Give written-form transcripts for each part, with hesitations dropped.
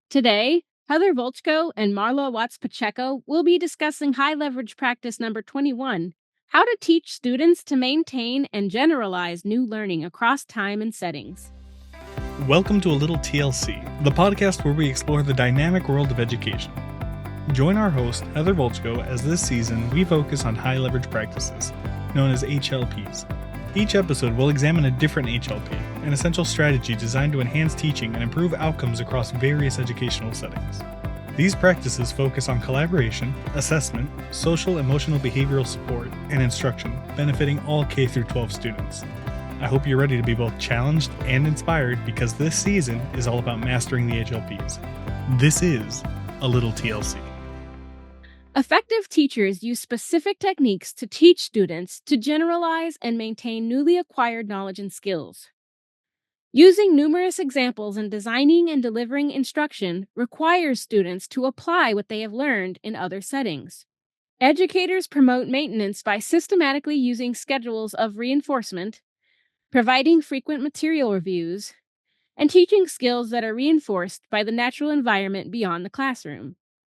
Today, Heather Volchko and Marla Watts-Pacheco will be discussing high leverage practice number 21, how to teach students to maintain and generalize new learning across time and settings. Welcome to A Little TLC, the podcast where we explore the dynamic world of education. Join our host, Heather Volchko, as this season we focus on high leverage practices, known as HLPs. Each episode will examine a different HLP, an essential strategy designed to enhance teaching and improve outcomes across various educational settings. These practices focus on collaboration, assessment, social emotional behavioral support, and instruction, benefiting all K-12 students. I hope you're ready to be both challenged and inspired because this season is all about mastering the HLPs. This is A Little TLC. Effective teachers use specific techniques to teach students to generalize and maintain newly acquired knowledge and skills. Using numerous examples in designing and delivering instruction requires students to apply what they have learned in other settings. Educators promote maintenance by systematically using schedules of reinforcement, providing frequent material reviews, and teaching skills that are reinforced by the natural environment beyond the classroom.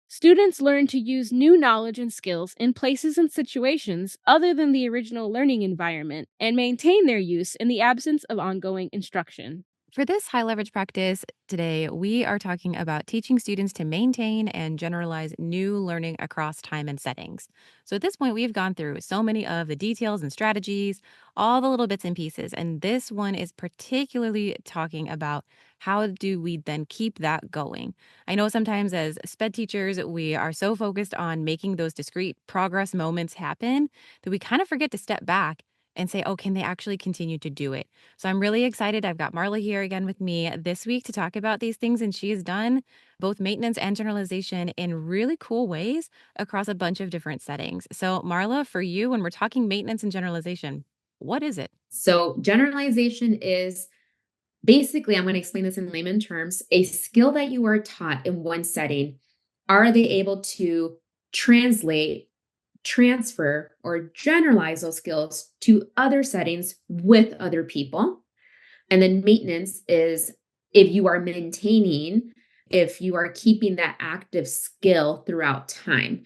Students learn to use new knowledge and skills in places and situations other than the original learning environment and maintain their use in the absence of ongoing instruction. For this high leverage practice today, we are talking about teaching students to maintain and generalize new learning across time and settings. So, at this point, we've gone through so many of the details and strategies, all the little bits and pieces. And this one is particularly talking about how do we then keep that going. I know sometimes as SPED teachers, we are so focused on making those discrete progress moments happen that we kind of forget to step back and say, oh, can they actually continue to do it? So I'm really excited. I've got Marla here again with me this week to talk about these things. And she has done both maintenance and generalization in really cool ways across a bunch of different settings. So, Marla, for you, when we're talking maintenance and generalization, what is it? So, generalization is basically, I'm going to explain this in layman terms, a skill that you are taught in one setting. Are they able to translate, transfer, or generalize those skills to other settings with other people? And then maintenance is if you are maintaining, if you are keeping that active skill throughout time.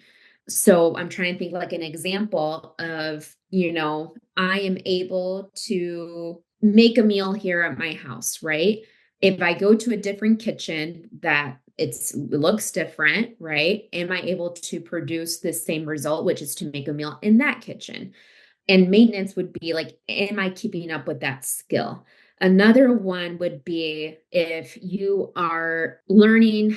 So I'm trying to think like an example of, I am able to make a meal here at my house, right? If I go to a different kitchen that it looks different, right? Am I able to produce the same result, which is to make a meal in that kitchen? And maintenance would be like, am I keeping up with that skill? Another one would be if you are learning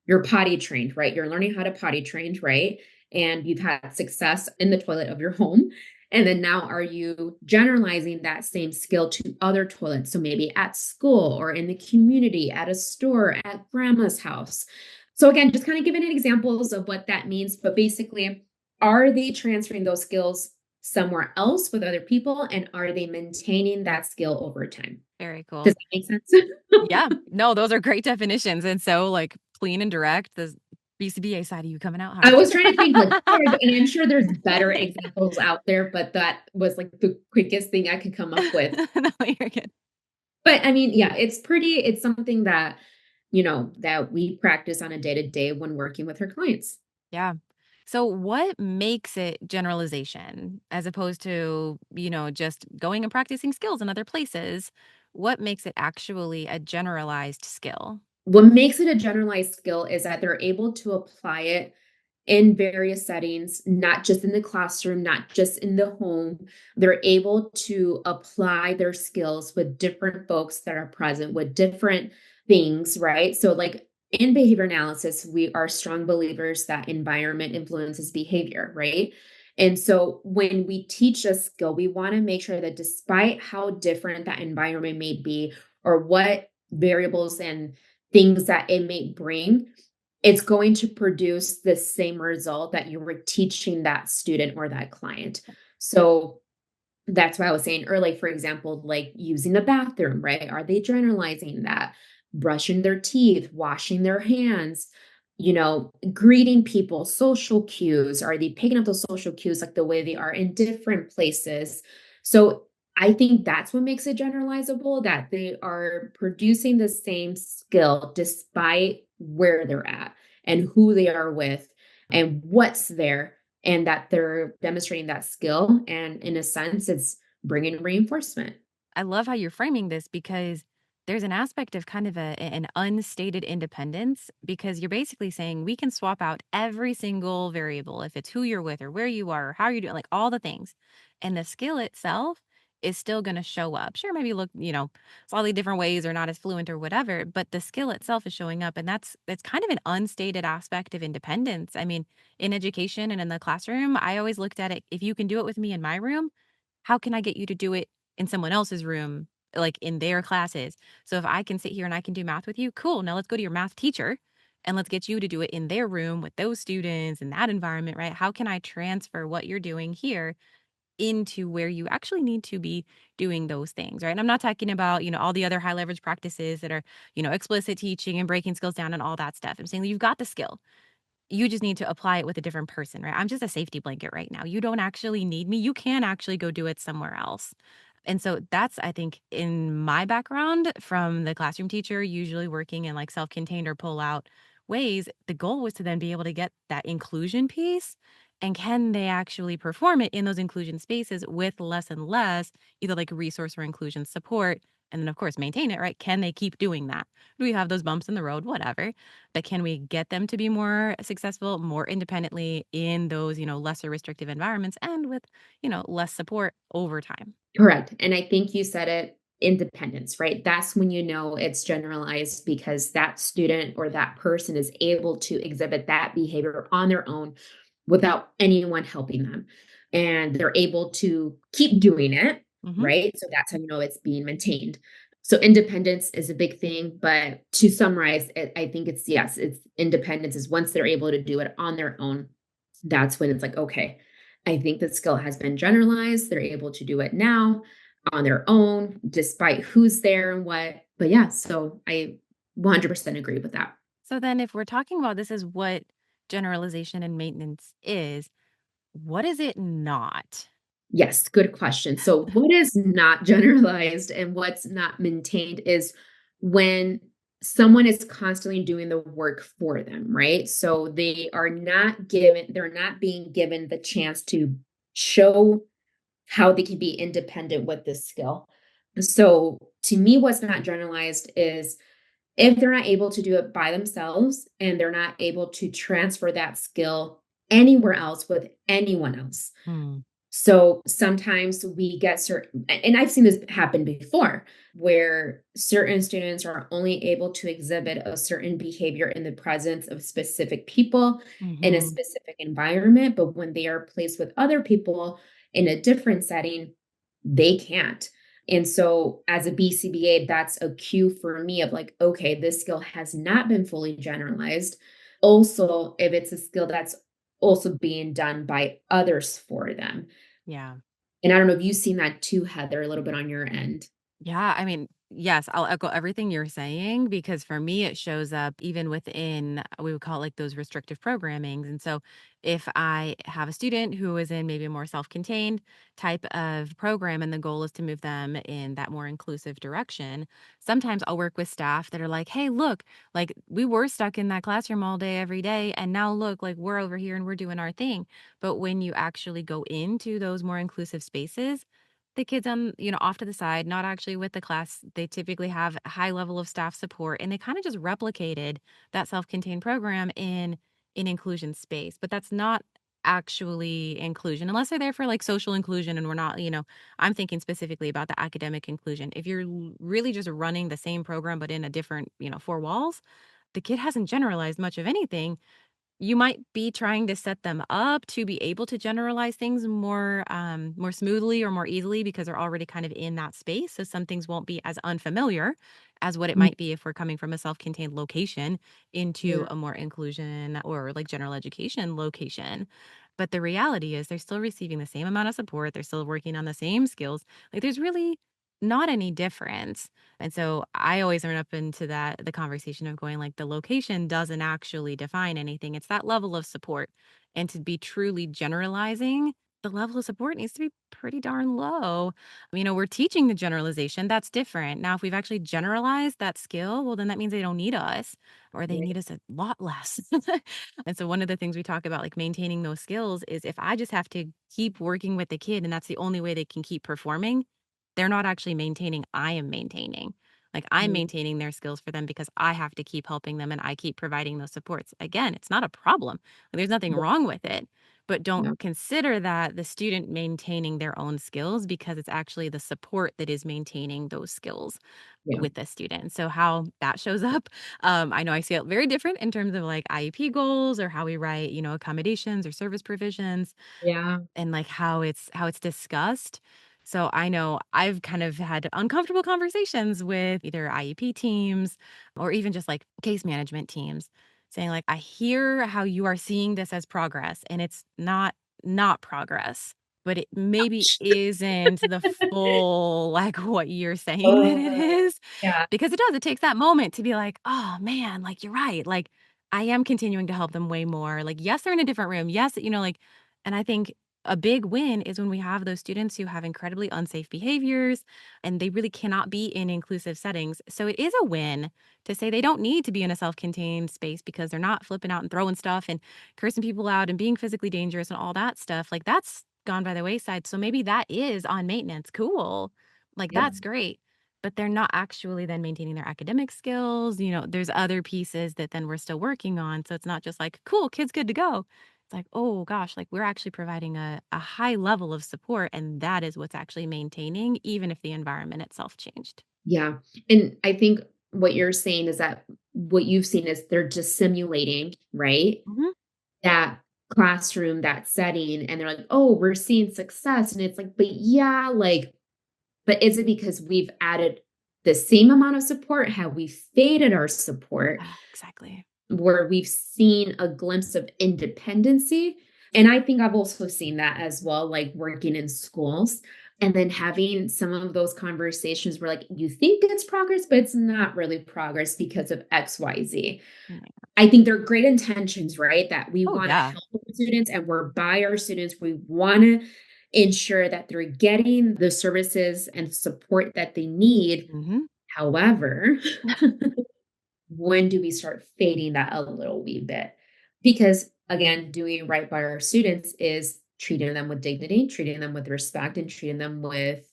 you're potty trained, right? You're learning how to potty train, right? And you've had success in the toilet of your home. And then now are you generalizing that same skill to other toilets? So maybe at school or in the community, at a store, at grandma's house. So again, just kind of giving examples of what that means, but basically, are they transferring those skills somewhere else with other people? And are they maintaining that skill over time? Very cool. Does that make sense? Yeah, no, those are great definitions. And so, like, clean and direct, the BCBA side of you coming out hard. I was trying to think, and I'm sure there's better examples out there, but that was like the quickest thing I could come up with. No, you're good. But I mean, yeah, it's something that, that we practice on a day-to-day when working with our clients. Yeah. So what makes it generalization as opposed to, just going and practicing skills in other places? What makes it actually a generalized skill? What makes it a generalized skill is that they're able to apply it in various settings, not just in the classroom, not just in the home. They're able to apply their skills with different folks that are present with different things, right? So like in behavior analysis, we are strong believers that environment influences behavior, right? And so when we teach a skill, we want to make sure that despite how different that environment may be or what variables and things that it may bring, it's going to produce the same result that you were teaching that student or that client. So that's why I was saying earlier, for example, like using the bathroom, right? Are they generalizing that? Brushing their teeth, washing their hands, greeting people, social cues. Are they picking up those social cues like the way they are in different places? So I think that's what makes it generalizable, that they are producing the same skill despite where they're at and who they are with and what's there, and that they're demonstrating that skill. And in a sense, it's bringing reinforcement. I love how you're framing this because there's an aspect of kind of an unstated independence because you're basically saying we can swap out every single variable if it's who you're with or where you are or how you're doing, like all the things. And the skill itself is still going to show up. Sure, maybe look, slightly different ways or not as fluent or whatever, but the skill itself is showing up. And that's kind of an unstated aspect of independence. I mean, in education and in the classroom, I always looked at it, if you can do it with me in my room, how can I get you to do it in someone else's room, like in their classes? So if I can sit here and I can do math with you, cool. Now let's go to your math teacher and let's get you to do it in their room with those students in that environment, right? How can I transfer what you're doing here into where you actually need to be doing those things, right? And I'm not talking about, all the other high leverage practices that are, explicit teaching and breaking skills down and all that stuff. I'm saying that you've got the skill. You just need to apply it with a different person, right? I'm just a safety blanket right now. You don't actually need me. You can actually go do it somewhere else. And so that's, I think, in my background from the classroom teacher, usually working in like self contained or pull out ways, the goal was to then be able to get that inclusion piece. And can they actually perform it in those inclusion spaces with less and less, either like resource or inclusion support? And then, of course, maintain it, right? Can they keep doing that? Do we have those bumps in the road? Whatever. But can we get them to be more successful, more independently in those, lesser restrictive environments and with, less support over time? Correct. And I think you said it, independence, right? That's when you know it's generalized because that student or that person is able to exhibit that behavior on their own without anyone helping them. And they're able to keep doing it, Hmm. right? So that's how you know it's being maintained. So independence is a big thing, but to summarize it, I think it's yes, it's independence is once they're able to do it on their own, that's when it's like, okay, I think the skill has been generalized. They're able to do it now on their own, despite who's there and what. But yeah, so I 100% agree with that. So then, if we're talking about this is what generalization and maintenance is, what is it not? Yes, good question. So, what is not generalized and what's not maintained is when someone is constantly doing the work for them, right? So, they're not being given the chance to show how they can be independent with this skill. So, to me, what's not generalized is if they're not able to do it by themselves and they're not able to transfer that skill anywhere else with anyone else. Hmm. So sometimes we get certain, and I've seen this happen before, where certain students are only able to exhibit a certain behavior in the presence of specific people in a Hmm. specific environment. But when they are placed with other people in a different setting, they can't. And so, as a BCBA, that's a cue for me of like, okay, this skill has not been fully generalized. Also, if it's a skill that's also being done by others for them. Yeah. And I don't know if you've seen that too, Heather, a little bit on your end. Yeah, I mean, yes, I'll echo everything you're saying because for me, it shows up even within, we would call it like those restrictive programmings. And so if I have a student who is in maybe a more self contained type of program and the goal is to move them in that more inclusive direction, sometimes I'll work with staff that are like, hey, look, like we were stuck in that classroom all day, every day. And now look, like we're over here and we're doing our thing. But when you actually go into those more inclusive spaces, the kids on, off to the side, not actually with the class. They typically have a high level of staff support and they kind of just replicated that self-contained program in inclusion space. But that's not actually inclusion unless they're there for like social inclusion and we're not, I'm thinking specifically about the academic inclusion. If you're really just running the same program but in a different, four walls, the kid hasn't generalized much of anything. You might be trying to set them up to be able to generalize things more smoothly or more easily because they're already kind of in that space. So some things won't be as unfamiliar as what it Mm, might be if we're coming from a self-contained location into yeah. a more inclusion or like general education location. But the reality is they're still receiving the same amount of support. They're still working on the same skills. Like there's really not any difference. And so I always run up into the conversation of going like the location doesn't actually define anything. It's that level of support. And to be truly generalizing, the level of support needs to be pretty darn low. We're teaching the generalization. That's different. Now, if we've actually generalized that skill, well, then that means they don't need us or they need us a lot less. And so, one of the things we talk about, like maintaining those skills, is if I just have to keep working with the kid and that's the only way they can keep performing, they're not actually maintaining. I am maintaining. Like I'm Mhm. maintaining their skills for them because I have to keep helping them and I keep providing those supports. Again, it's not a problem. There's nothing Yeah. wrong with it, but don't Yeah. consider that the student maintaining their own skills because it's actually the support that is maintaining those skills Yeah. with the student. So how that shows up, I know I see it very different in terms of like IEP goals or how we write, accommodations or service provisions Yeah. and like how it's discussed. So I know I've kind of had uncomfortable conversations with either IEP teams or even just like case management teams saying like I hear how you are seeing this as progress and it's not progress, but it maybe isn't the full like what you're saying that it Oh, is yeah. because it takes that moment to be like, "Oh man, like you're right." Like I am continuing to help them way more. Like yes, they're in a different room. Yes, like and I think a big win is when we have those students who have incredibly unsafe behaviors and they really cannot be in inclusive settings. So it is a win to say they don't need to be in a self contained space because they're not flipping out and throwing stuff and cursing people out and being physically dangerous and all that stuff. Like that's gone by the wayside. So maybe that is on maintenance. Cool. Like Yeah. that's great. But they're not actually then maintaining their academic skills. There's other pieces that then we're still working on. So it's not just like, cool, kid's good to go. It's like, oh gosh, like we're actually providing a high level of support, and that is what's actually maintaining, even if the environment itself changed. Yeah. And I think what you're saying is that what you've seen is they're just simulating, right? Mhm. That classroom, that setting, and they're like, "Oh, we're seeing success." And it's like, "But yeah, like, but is it because we've added the same amount of support? Have we faded our support Ah, exactly. where we've seen a glimpse of independency?" And I think I've also seen that as well, like working in schools and then having some of those conversations where like you think it's progress, but it's not really progress because of XYZ. Mm. I think they're great intentions, right? That we Oh, want to yeah. help the students and we're by our students. We want to ensure that they're getting the services and support that they need. Mhm. However, when do we start fading that a little wee bit? Because again, doing right by our students is treating them with dignity, treating them with respect, and treating them with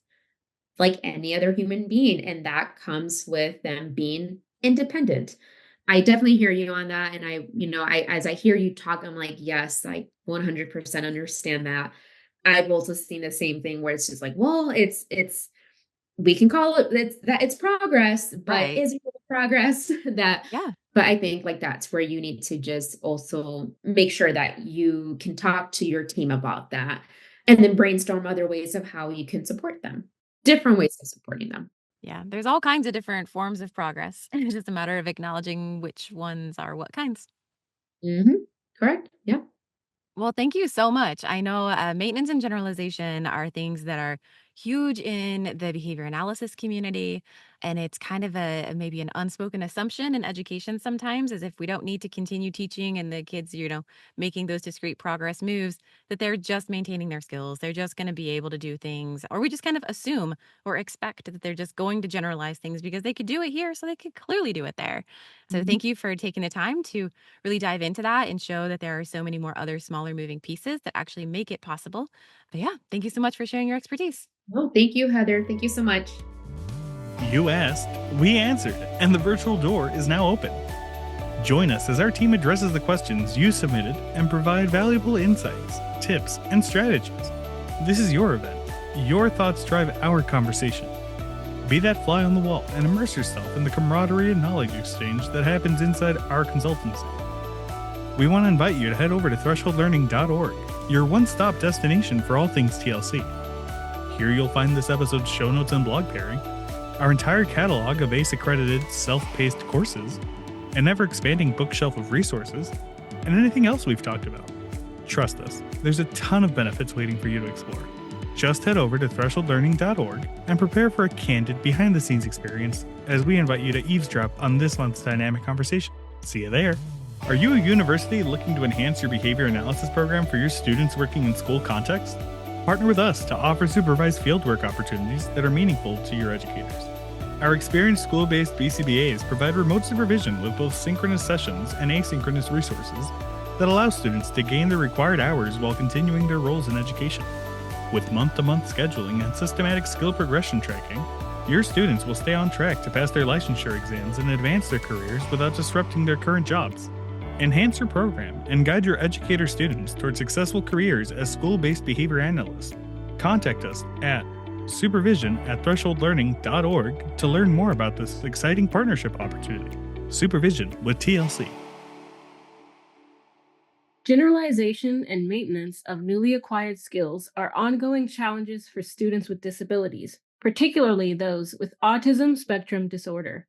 like any other human being. And that comes with them being independent. I definitely hear you on that. And as I hear you talk, I'm like, yes, I 100% understand that. I've also seen the same thing where it's just like, well, it's we can call it it's progress, but Right. is it really progress that Yeah. but I think like that's where you need to just also make sure that you can talk to your team about that and then brainstorm other ways of how you can support them. Different ways of supporting them. Yeah. There's all kinds of different forms of progress. It's just a matter of acknowledging which ones are what kinds. Mhm. Correct. Yeah. Well, thank you so much. I know maintenance and generalization are things that are huge in the behavior analysis community. And it's kind of maybe an unspoken assumption in education sometimes, as if we don't need to continue teaching and the kids, making those discrete progress moves, that they're just maintaining their skills. They're just going to be able to do things, or we just kind of assume or expect that they're just going to generalize things because they could do it here, so they could clearly do it there. So Mhm. thank you for taking the time to really dive into that and show that there are so many more other smaller moving pieces that actually make it possible. But yeah, thank you so much for sharing your expertise. Well, thank you, Heather. Thank you so much. You asked, we answered, and the virtual door is now open. Join us as our team addresses the questions you submitted and provide valuable insights, tips, and strategies. This is your event. Your thoughts drive our conversation. Be that fly on the wall and immerse yourself in the camaraderie and knowledge exchange that happens inside our consultancy. We want to invite you to head over to thresholdlearning.org, your one-stop destination for all things TLC. Here you'll find this episode's show notes and blog pairing, our entire catalog of ACE-accredited self-paced courses, an ever-expanding bookshelf of resources, and anything else we've talked about. Trust us, there's a ton of benefits waiting for you to explore. Just head over to thresholdlearning.org and prepare for a candid behind-the-scenes experience as we invite you to eavesdrop on this month's dynamic conversation. See you there! Are you a university looking to enhance your behavior analysis program for your students working in school context? partner with us to offer supervised fieldwork opportunities that are meaningful to your educators. Our experienced school-based BCBAs provide remote supervision with both synchronous sessions and asynchronous resources that allow students to gain the required hours while continuing their roles in education. With month-to-month scheduling and systematic skill progression tracking, your students will stay on track to pass their licensure exams and advance their careers without disrupting their current jobs. Enhance your program and guide your educator students toward successful careers as school-based behavior analysts. Contact us at supervision@thresholdlearning.org to learn more about this exciting partnership opportunity. Supervision with TLC. Generalization and maintenance of newly acquired skills are ongoing challenges for students with disabilities, particularly those with autism spectrum disorder.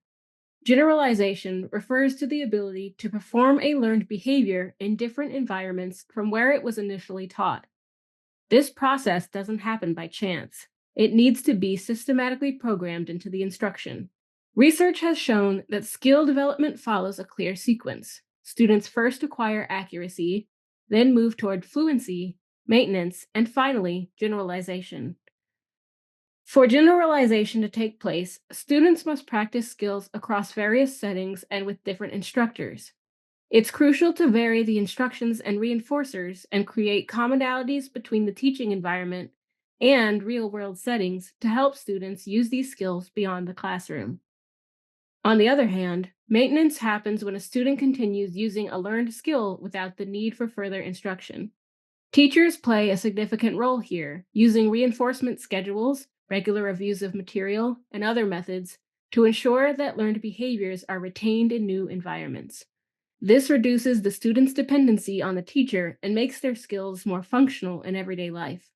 Generalization refers to the ability to perform a learned behavior in different environments from where it was initially taught. This process doesn't happen by chance. It needs to be systematically programmed into the instruction. Research has shown that skill development follows a clear sequence. Students first acquire accuracy, then move toward fluency, maintenance, and finally, generalization. For generalization to take place, students must practice skills across various settings and with different instructors. It's crucial to vary the instructions and reinforcers and create commonalities between the teaching environment and real world settings to help students use these skills beyond the classroom. On the other hand, maintenance happens when a student continues using a learned skill without the need for further instruction. Teachers play a significant role here, using reinforcement schedules, regular reviews of material, and other methods to ensure that learned behaviors are retained in new environments. This reduces the student's dependency on the teacher and makes their skills more functional in everyday life.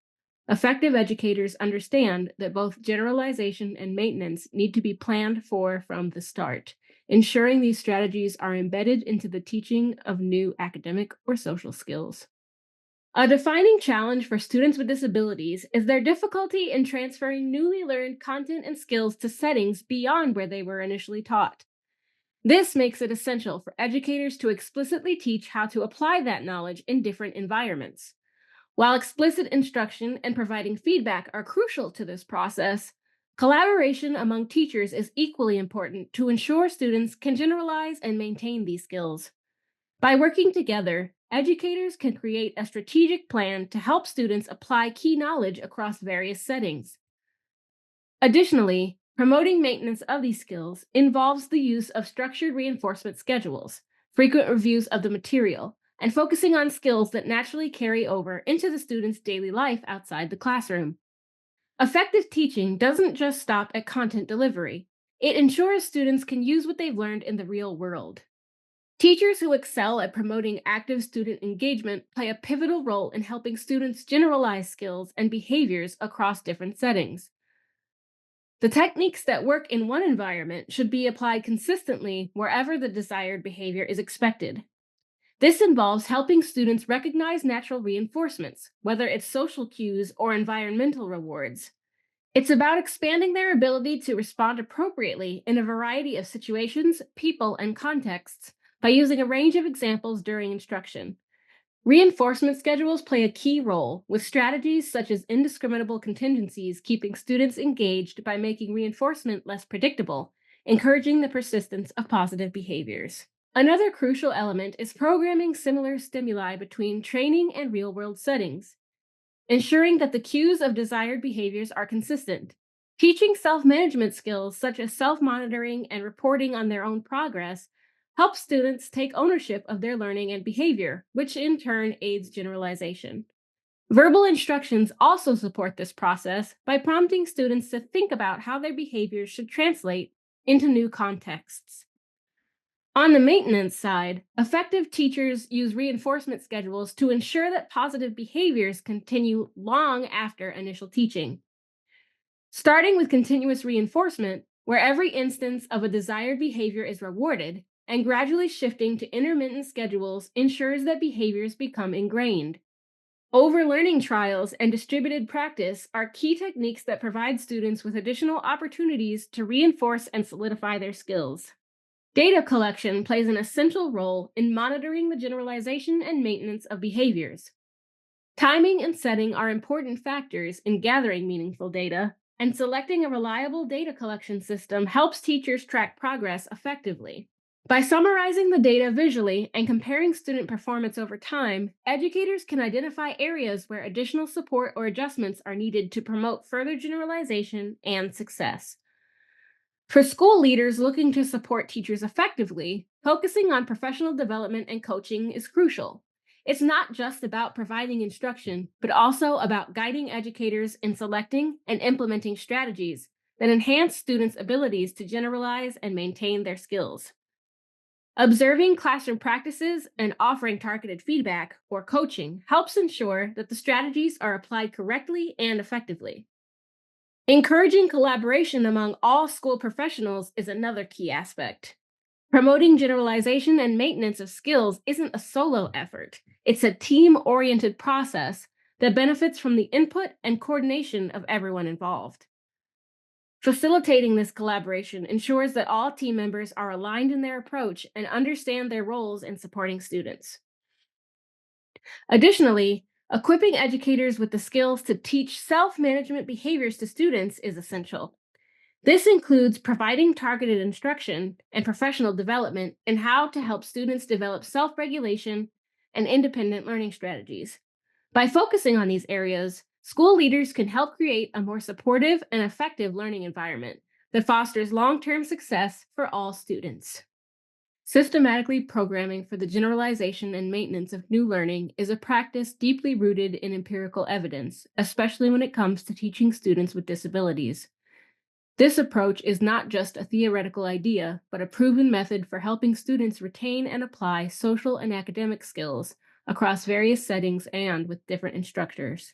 Effective educators understand that both generalization and maintenance need to be planned for from the start, ensuring these strategies are embedded into the teaching of new academic or social skills. A defining challenge for students with disabilities is their difficulty in transferring newly learned content and skills to settings beyond where they were initially taught. This makes it essential for educators to explicitly teach how to apply that knowledge in different environments. While explicit instruction and providing feedback are crucial to this process, collaboration among teachers is equally important to ensure students can generalize and maintain these skills. By working together, educators can create a strategic plan to help students apply key knowledge across various settings. Additionally, promoting maintenance of these skills involves the use of structured reinforcement schedules, frequent reviews of the material, and focusing on skills that naturally carry over into the student's daily life outside the classroom. Effective teaching doesn't just stop at content delivery, it ensures students can use what they've learned in the real world. Teachers who excel at promoting active student engagement play a pivotal role in helping students generalize skills and behaviors across different settings. The techniques that work in one environment should be applied consistently wherever the desired behavior is expected. This involves helping students recognize natural reinforcements, whether it's social cues or environmental rewards. It's about expanding their ability to respond appropriately in a variety of situations, people, and contexts by using a range of examples during instruction. Reinforcement schedules play a key role, with strategies such as indiscriminable contingencies keeping students engaged by making reinforcement less predictable, encouraging the persistence of positive behaviors. Another crucial element is programming similar stimuli between training and real world settings, ensuring that the cues of desired behaviors are consistent. Teaching self management skills such as self monitoring and reporting on their own progress helps students take ownership of their learning and behavior, which in turn aids generalization. Verbal instructions also support this process by prompting students to think about how their behaviors should translate into new contexts. On the maintenance side, effective teachers use reinforcement schedules to ensure that positive behaviors continue long after initial teaching. Starting with continuous reinforcement, where every instance of a desired behavior is rewarded, and gradually shifting to intermittent schedules ensures that behaviors become ingrained. Overlearning trials and distributed practice are key techniques that provide students with additional opportunities to reinforce and solidify their skills. Data collection plays an essential role in monitoring the generalization and maintenance of behaviors. Timing and setting are important factors in gathering meaningful data, and selecting a reliable data collection system helps teachers track progress effectively. By summarizing the data visually and comparing student performance over time, educators can identify areas where additional support or adjustments are needed to promote further generalization and success. For school leaders looking to support teachers effectively, focusing on professional development and coaching is crucial. It's not just about providing instruction, but also about guiding educators in selecting and implementing strategies that enhance students' abilities to generalize and maintain their skills. Observing classroom practices and offering targeted feedback or coaching helps ensure that the strategies are applied correctly and effectively. Encouraging collaboration among all school professionals is another key aspect. Promoting generalization and maintenance of skills isn't a solo effort, it's a team oriented process that benefits from the input and coordination of everyone involved. Facilitating this collaboration ensures that all team members are aligned in their approach and understand their roles in supporting students. Additionally, equipping educators with the skills to teach self management behaviors to students is essential. This includes providing targeted instruction and professional development in how to help students develop self regulation and independent learning strategies. By focusing on these areas, school leaders can help create a more supportive and effective learning environment that fosters long term success for all students. Systematically programming for the generalization and maintenance of new learning is a practice deeply rooted in empirical evidence, especially when it comes to teaching students with disabilities. This approach is not just a theoretical idea, but a proven method for helping students retain and apply social and academic skills across various settings and with different instructors.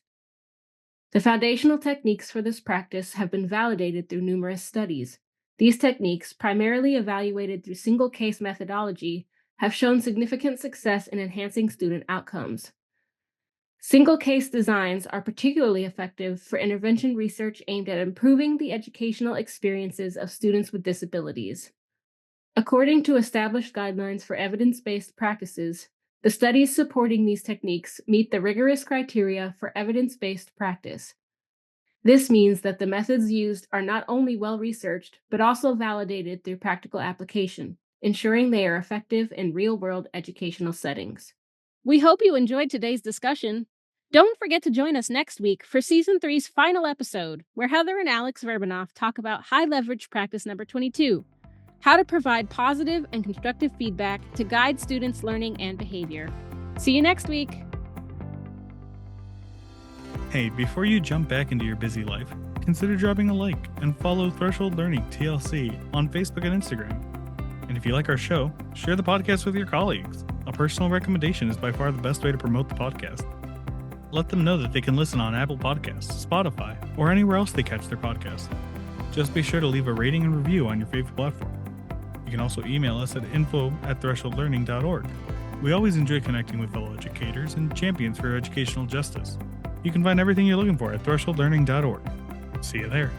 The foundational techniques for this practice have been validated through numerous studies. These techniques, primarily evaluated through single case methodology, have shown significant success in enhancing student outcomes. Single case designs are particularly effective for intervention research aimed at improving the educational experiences of students with disabilities. According to established guidelines for evidence based practices, the studies supporting these techniques meet the rigorous criteria for evidence based practice. This means that the methods used are not only well researched, but also validated through practical application, ensuring they are effective in real world educational settings. We hope you enjoyed today's discussion. Don't forget to join us next week for Season 3's final episode, where Heather and Alex Verbanoff talk about high leverage practice number 22, how to provide positive and constructive feedback to guide students' learning and behavior. See you next week. Hey, before you jump back into your busy life, consider dropping a like and follow Threshold Learning TLC on Facebook and Instagram. And if you like our show, share the podcast with your colleagues. A personal recommendation is by far the best way to promote the podcast. Let them know that they can listen on Apple Podcasts, Spotify, or anywhere else they catch their podcasts. Just be sure to leave a rating and review on your favorite platform. You can also email us at info@thresholdlearning.org. We always enjoy connecting with fellow educators and champions for educational justice. You can find everything you're looking for at thresholdlearning.org. See you there.